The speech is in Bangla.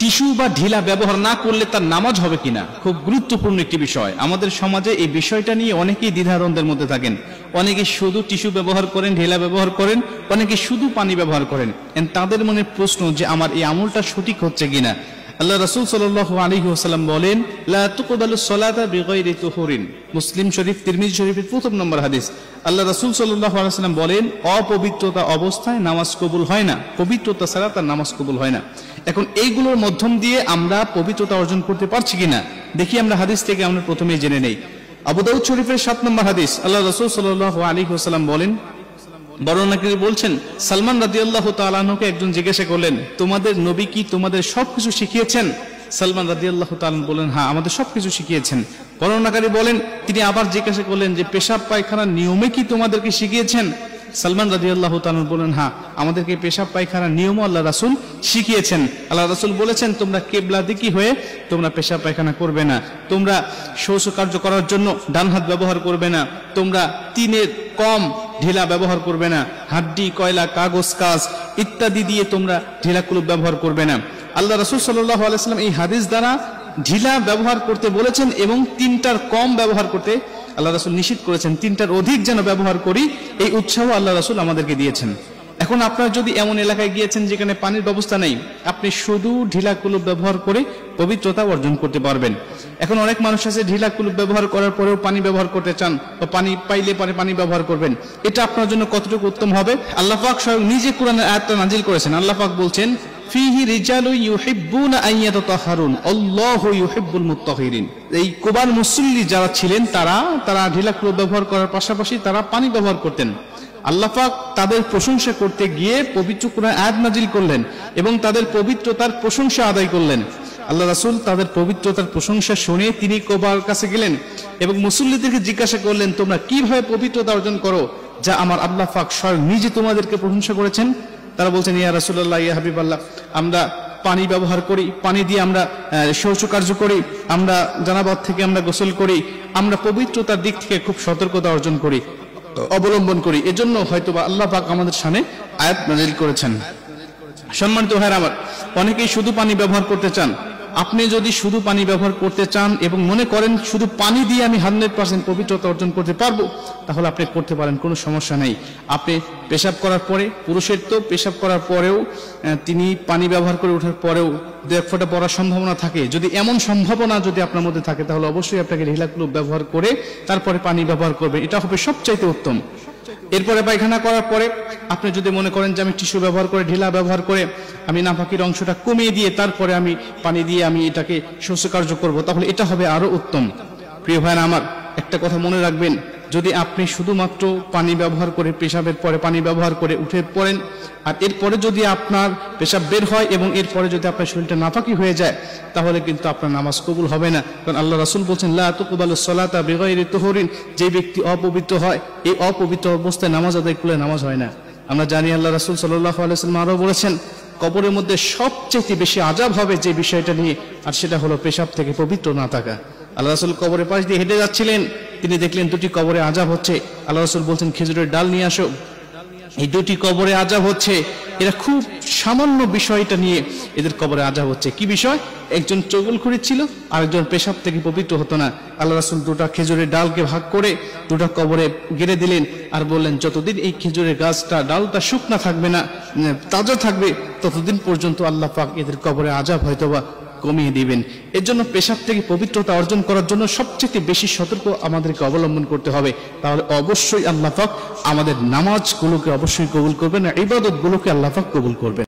টিস্যু বা ঢিলা ব্যবহার না করলে তার নামাজ হবে কিনা খুব গুরুত্বপূর্ণ একটি বিষয়। আমাদের সমাজে এই বিষয়টা নিয়ে অনেকেই দ্বিধাদ্বন্দ্বের মধ্যে থাকেন। অনেকে শুধু টিস্যু ব্যবহার করেন, ঢিলা ব্যবহার করেন, অনেকে শুধু পানি ব্যবহার করেন। তাদের মনে প্রশ্ন যে আমার এই আমলটা সঠিক হচ্ছে কিনা। আল্লাহ রাসূল সাল্লাল্লাহু আলাইহি ওয়াসাল্লাম বলেন, লা তুকবালু সলাতা বিগাইরি তুহুরিন। মুসলিম শরীফ, তিরমিজি শরীফের ১ম নম্বর হাদিস। আল্লাহ রাসূল সাল্লাল্লাহু আলাইহি ওয়াসাল্লাম বলেন, অপবিত্রতা অবস্থায় নামাজ কবুল হয় না, পবিত্রতা ছাড়া তার নামাজ কবুল হয় না। এখন এইগুলোর মাধ্যম দিয়ে আমরা পবিত্রতা অর্জন করতে পারছি কিনা দেখি আমরা হাদিস থেকে আমরা প্রথমেই জেনে নেই। আবু দাউদ শরীফের ৭ নম্বর হাদিস। আল্লাহ রাসূল সাল্লাল্লাহু আলাইহি ওয়াসাল্লাম বলেন, বর্ণনাকারী বলছেন, সালমান রাদিয়াল্লাহু তাআলা আনহুকে একজন জিজ্ঞাসা করলেন, তোমাদের নবী কি তোমাদের সবকিছু শিখিয়েছেন? সালমান রাদিয়াল্লাহু তাআলা বলেন, হ্যাঁ, আমাদের সবকিছু শিখিয়েছেন। বর্ণনাকারী বলেন, তিনি আবার জিজ্ঞাসা করলেন যে পেশাব পায়খানার নিয়মে কি তোমাদেরকে শিখিয়েছেন? সালমান রাদিয়াল্লাহু তাআলা বলেন, হ্যাঁ, আমাদেরকে পেশাব পায়খানার নিয়মও আল্লাহ রাসূল শিখিয়েছেন। আল্লাহ রাসূল বলেছেন, তোমরা কিবলা দিকে হয়ে তোমরা পেশাব পায়খানা করবে না, তোমরা শৌচ কার্য করার জন্য ডান হাত ব্যবহার করবে না, তোমরা 3-এর কম ঢিলা ব্যবহার করবে না, হাড্ডি, কয়লা, কাগজ, কাজ ইত্যাদি দিয়ে তোমরা ঢিলা কুলুপ ব্যবহার করবে না। আল্লাহ রাসূল সাল্লাল্লাহু আলাইহি ওয়াসাল্লাম এই হাদিস দ্বারা ঢিলা ব্যবহার করতে বলেছেন এবং 3টার কম ব্যবহার করতে আল্লাহ রাসূল নিষেধ করেছেন। 3টার অধিক যেন ব্যবহার করি এই উৎসাহ আল্লাহ রাসূল আমাদেরকে দিয়েছেন। এখন আপনারা যদি এমন এলাকায় গিয়েছেন যেখানে পানির ব্যবস্থা নেই, আপনি শুধু ঢিলা কুলুপ ব্যবহার করে পবিত্রতা অর্জন করতে পারবেন। এখন অনেক মানুষ আছে ঢিলা কুলুপ ব্যবহার করার পরেও পানি ব্যবহার করতে চান, বা পানি পাইলে পরে পানি ব্যবহার করবেন। এটা আপনার জন্য কতটুকু উত্তম হবে? আল্লাহ পাক স্বয়ং নিজে কোরআনের আয়াতটা নাজিল করেছেন। আল্লাহ পাক বলছেন, ফিহি রিজালু ইউহিব্বুনা আন ইয়াতাতাহহারুন আল্লাহু ইউহিব্বুল মুত্তাহিরিন। এই কুবার মুসল্লি যারা ছিলেন তারা ঢিলা কুলুপ ব্যবহার করার পাশাপাশি তারা পানি ব্যবহার করতেন। আল্লাহ পাক তাদের প্রশংসা করতে গিয়ে পবিত্র কোরআন আয়াত নাজিল করলেন এবং তাদের পবিত্রতার প্রশংসা আদায় করলেন। আল্লাহ রাসূল তাদের পবিত্রতার প্রশংসা শুনে তিনি কুবার কাছে গেলেন এবং মুসল্লিদেরকে জিজ্ঞাসা করলেন, তোমরা কিভাবে পবিত্রতা অর্জন করো যা আমার আল্লাহ পাক স্বয়ং নিজে তোমাদেরকে প্রশংসা করেছেন? তারা বলছেন, ইয়া রাসূলুল্লাহ, ইয়া হাবিবাল্লাহ, আমরা পানি ব্যবহার করি, পানি দিয়ে আমরা শৌচ কার্য করি, আমরা জানাবত থেকে আমরা গোসল করি, আমরা পবিত্রতার দিক থেকে খুব সতর্কতা অর্জন করি, অবলম্বন করি। এজন্য হয়তোবা আল্লাহ পাক আমাদের সামনে আয়াত নাযিল করেছেন। সম্মানিত ভাইরা আমার, অনেকেই শুধু পানি ব্যবহার করতে চান। আপনি যদি শুধু পানি ব্যবহার করতে চান এবং মনে করেন শুধু পানি দিয়ে আমি 100% পবিত্রতা অর্জন করতে পারবো, তাহলে আপনি করতে পারেন, কোনো সমস্যা নেই। আপনি পেশাব করার পরে, পুরুষের তো পেশাব করার পরেও তিনি পানি ব্যবহার করে ওঠার পরেও 2-1 ফোঁটা পড়ার সম্ভাবনা থাকে। যদি এমন সম্ভাবনা যদি আপনার মধ্যে থাকে, তাহলে অবশ্যই আপনাকে ঢিলা কুলুপ ব্যবহার করে তারপরে পানি ব্যবহার করবেন, এটা হবে সবচাইতে উত্তম। এরপরে পায়খানা করার পরে আপনি যদি মনে করেন যে আমি টিস্যু ব্যবহার করে, ঢিলা ব্যবহার করে আমি নাপাকির অংশটা কমিয়ে দিয়ে তারপরে আমি পানি দিয়ে আমি এটাকে শৌচকার্য করব, তাহলে এটা হবে আরো উত্তম। প্রিয় ভাইরা আমার, একটা কথা মনে রাখবেন, যদি আপনি শুধুমাত্র পানি ব্যবহার করে, পেশাবের পরে পানি ব্যবহার করে উঠে পড়েন, আর এরপরে যদি আপনার পেশাব বের হয় এবং এরপরে যদি আপনার শরীরটা নাপাকি হয়ে যায়, তাহলে কিন্তু আপনার নামাজ কবুল হবে না। কারণ আল্লাহ রাসূল বলছেন, লা তুকবালু সলাতা বিগাইরি তুহুরিন, যে ব্যক্তি অপবিত্র হয়, এই অপবিত্র অবস্থায় নামাজ আদায় করলে নামাজ হয় না। আমরা জানি আল্লাহ রাসূল সাল্লাল্লাহু আলাইহি ওয়াসাল্লাম আরো বলেছেন, কবরের মধ্যে সবচেয়ে বেশি আযাব হবে যে বিষয়টা নিয়ে, আর সেটা হলো পেশাব থেকে পবিত্র না থাকা। আল্লাহ রাসূল কবরের পাশ দিয়ে হেঁটে যাচ্ছিলেন, তিনি দেখলেন 2টি কবরে আযাব হচ্ছে। আল্লাহ রাসূল বলছেন, খেজুরের ডাল নিয়ে আসো। এই 2টি কবরে আযাব হচ্ছে, এরা খুব সামান্য বিষয়টা নিয়ে এদের কবরে আযাব হচ্ছে। কি বিষয়? একজন চগলখড়ি ছিল, আরেকজন পেশাব থেকে পবিত্র হতো না। আল্লাহ রাসূল 2টা খেজুরের ডালকে ভাগ করে 2টা কবরে গেড়ে দিলেন আর বললেন, যতদিন এই খেজুরের গাছটা ডালটা শুকনা থাকবে না, তাজা থাকবে, ততদিন পর্যন্ত আল্লাহ পাক এদের কবরে আযাব হয়তোবা কমিয়ে দিবেন। এর জন্য পেশাব থেকে পবিত্রতা অর্জন করার জন্য সবচেয়ে বেশি সতর্ক আমাদেরকে অবলম্বন করতে হবে। তাহলে অবশ্যই আল্লাহ পাক আমাদের নামাজগুলোকে অবশ্যই কবুল করবেন, ইবাদতগুলোকে আল্লাহ পাক কবুল করবেন।